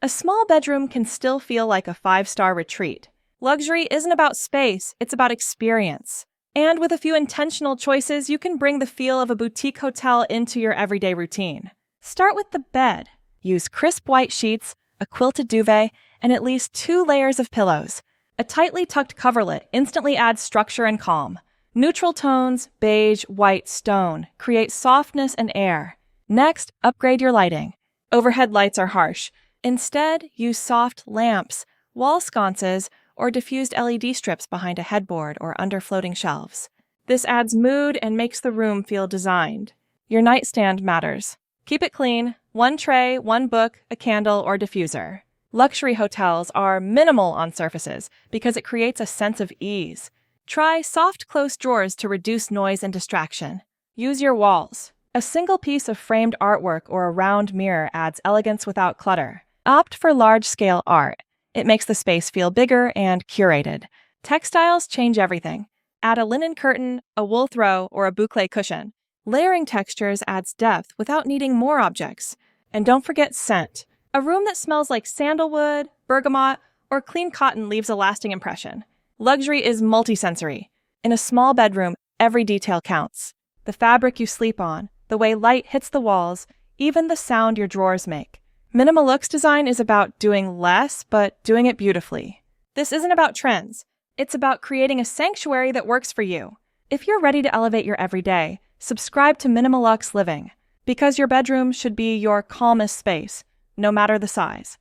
A small bedroom can still feel like a five-star retreat. Luxury isn't about space, it's about experience. And with a few intentional choices, you can bring the feel of a boutique hotel into your everyday routine. Start with the bed. Use crisp white sheets, a quilted duvet, and at least 2 layers of pillows. A tightly tucked coverlet instantly adds structure and calm. Neutral tones, beige, white, stone, create softness and air. Next, upgrade your lighting. Overhead lights are harsh. Instead, use soft lamps, wall sconces, or diffused LED strips behind a headboard or under floating shelves. This adds mood and makes the room feel designed. Your nightstand matters. Keep it clean, 1 tray, 1 book, a candle, or diffuser. Luxury hotels are minimal on surfaces because it creates a sense of ease. Try soft close drawers to reduce noise and distraction. Use your walls. A single piece of framed artwork or a round mirror adds elegance without clutter. Opt for large-scale art. It makes the space feel bigger and curated. Textiles change everything. Add a linen curtain, a wool throw, or a boucle cushion. Layering textures adds depth without needing more objects. And don't forget scent. A room that smells like sandalwood, bergamot, or clean cotton leaves a lasting impression. Luxury is multisensory. In a small bedroom, every detail counts. The fabric you sleep on, the way light hits the walls, even the sound your drawers make. Minimaluxe design is about doing less, but doing it beautifully. This isn't about trends. It's about creating a sanctuary that works for you. If you're ready to elevate your everyday, subscribe to Minimaluxe Living, because your bedroom should be your calmest space, no matter the size.